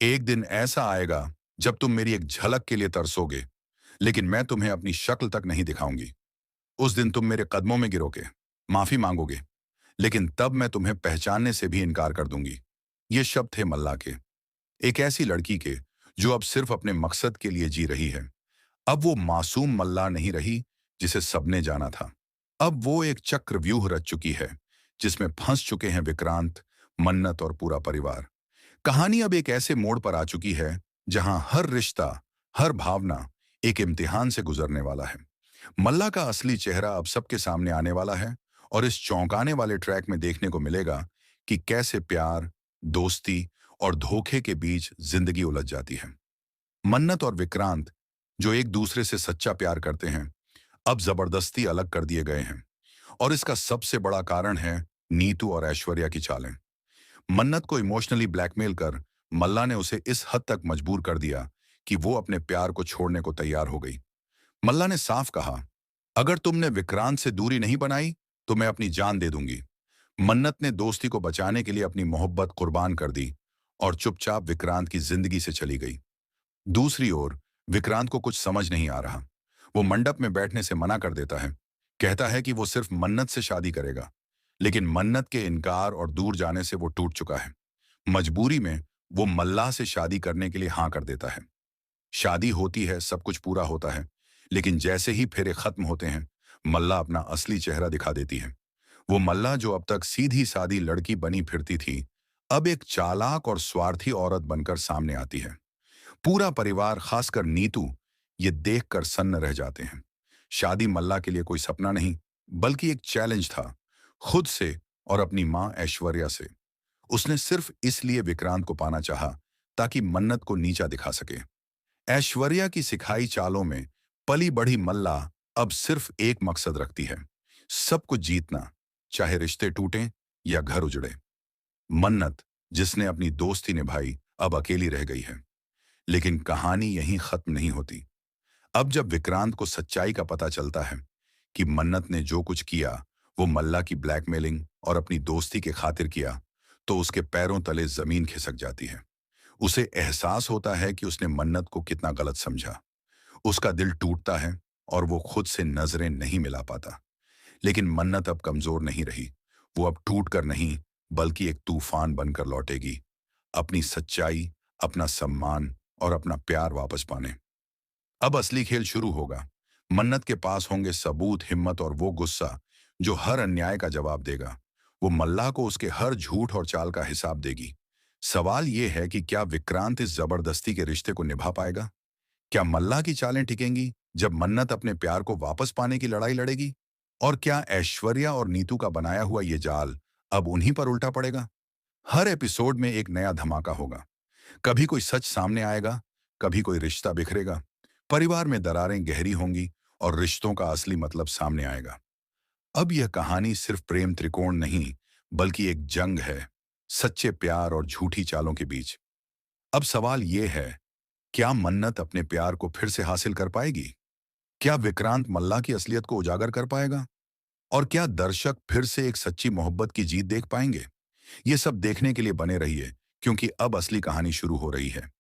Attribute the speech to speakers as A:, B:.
A: एक दिन ऐसा आएगा जब तुम मेरी एक झलक के लिए तरसोगे, लेकिन मैं तुम्हें अपनी शक्ल तक नहीं दिखाऊंगी। उस दिन तुम मेरे कदमों में गिरोगे, माफी मांगोगे, लेकिन तब मैं तुम्हें पहचानने से भी इनकार कर दूंगी। ये शब्द थे मल्ला के, एक ऐसी लड़की के जो अब सिर्फ अपने मकसद के लिए जी रही है। अब वो मासूम मल्ला नहीं रही जिसे सबने जाना था। अब वो एक चक्रव्यूह रच चुकी है जिसमें फंस चुके हैं विक्रांत, मन्नत और पूरा परिवार। कहानी अब एक ऐसे मोड़ पर आ चुकी है जहां हर रिश्ता, हर भावना एक इम्तिहान से गुजरने वाला है। मल्ला का असली चेहरा अब सबके सामने आने वाला है और इस चौंकाने वाले ट्रैक में देखने को मिलेगा कि कैसे प्यार, दोस्ती और धोखे के बीच जिंदगी उलझ जाती है। मन्नत और विक्रांत, जो एक दूसरे से सच्चा प्यार करते हैं, अब जबरदस्ती अलग कर दिए गए हैं और इसका सबसे बड़ा कारण है नीतू और ऐश्वर्या की चालें। मन्नत को इमोशनली ब्लैकमेल कर मल्ला ने उसे इस हद तक मजबूर कर दिया कि वो अपने प्यार को छोड़ने को तैयार हो गई। मल्ला ने साफ कहा, अगर तुमने विक्रांत से दूरी नहीं बनाई तो मैं अपनी जान दे दूंगी। मन्नत ने दोस्ती को बचाने के लिए अपनी मोहब्बत कुर्बान कर दी और चुपचाप विक्रांत की जिंदगी से चली गई। दूसरी ओर विक्रांत को कुछ समझ नहीं आ रहा। वो मंडप में बैठने से मना कर देता है, कहता है कि वो सिर्फ मन्नत से शादी करेगा, लेकिन मन्नत के इनकार और दूर जाने से वो टूट चुका है। मजबूरी में वो मल्लाह से शादी करने के लिए हाँ कर देता है। शादी होती है, सब कुछ पूरा होता है, लेकिन जैसे ही फेरे खत्म होते हैं, मल्लाह अपना असली चेहरा दिखा देती है। वो मल्लाह जो अब तक सीधी सादी लड़की बनी फिरती थी, अब एक चालाक और स्वार्थी औरत बनकर सामने आती है। पूरा परिवार, खासकर नीतू, ये देखकर सन्न रह जाते हैं। शादी मल्लाह के लिए कोई सपना नहीं, बल्कि एक चैलेंज था, खुद से और अपनी मां ऐश्वर्या से। उसने सिर्फ इसलिए विक्रांत को पाना चाहा ताकि मन्नत को नीचा दिखा सके। ऐश्वर्या की सिखाई चालों में पली बढ़ी मल्ला अब सिर्फ एक मकसद रखती है, सब कुछ जीतना, चाहे रिश्ते टूटें या घर उजड़े। मन्नत, जिसने अपनी दोस्ती निभाई, अब अकेली रह गई है। लेकिन कहानी यहीं खत्म नहीं होती। अब जब विक्रांत को सच्चाई का पता चलता है कि मन्नत ने जो कुछ किया वो मल्ला की ब्लैकमेलिंग और अपनी दोस्ती के खातिर किया, तो उसके पैरों तले जमीन खिसक जाती है। उसे एहसास होता है कि उसने मन्नत को कितना गलत समझा। उसका दिल टूटता है और वो खुद से नजरें नहीं मिला पाता। लेकिन मन्नत अब कमजोर नहीं रही। वो अब टूट कर नहीं, बल्कि एक तूफान बनकर लौटेगी, अपनी सच्चाई, अपना सम्मान और अपना प्यार वापस पाने। अब असली खेल शुरू होगा। मन्नत के पास होंगे सबूत, हिम्मत और वो गुस्सा जो हर अन्याय का जवाब देगा। वो मल्लाह को उसके हर झूठ और चाल का हिसाब देगी। सवाल ये है कि क्या विक्रांत इस जबरदस्ती के रिश्ते को निभा पाएगा? क्या मल्लाह की चालें टिकेंगी जब मन्नत अपने प्यार को वापस पाने की लड़ाई लड़ेगी? और क्या ऐश्वर्या और नीतू का बनाया हुआ ये जाल अब उन्हीं पर उल्टा पड़ेगा? हर एपिसोड में एक नया धमाका होगा। कभी कोई सच सामने आएगा, कभी कोई रिश्ता बिखरेगा, परिवार में दरारें गहरी होंगी और रिश्तों का असली मतलब सामने आएगा। अब यह कहानी सिर्फ प्रेम त्रिकोण नहीं, बल्कि एक जंग है, सच्चे प्यार और झूठी चालों के बीच। अब सवाल यह है, क्या मन्नत अपने प्यार को फिर से हासिल कर पाएगी? क्या विक्रांत मल्ला की असलियत को उजागर कर पाएगा? और क्या दर्शक फिर से एक सच्ची मोहब्बत की जीत देख पाएंगे? ये सब देखने के लिए बने रहिए, क्योंकि अब असली कहानी शुरू हो रही है।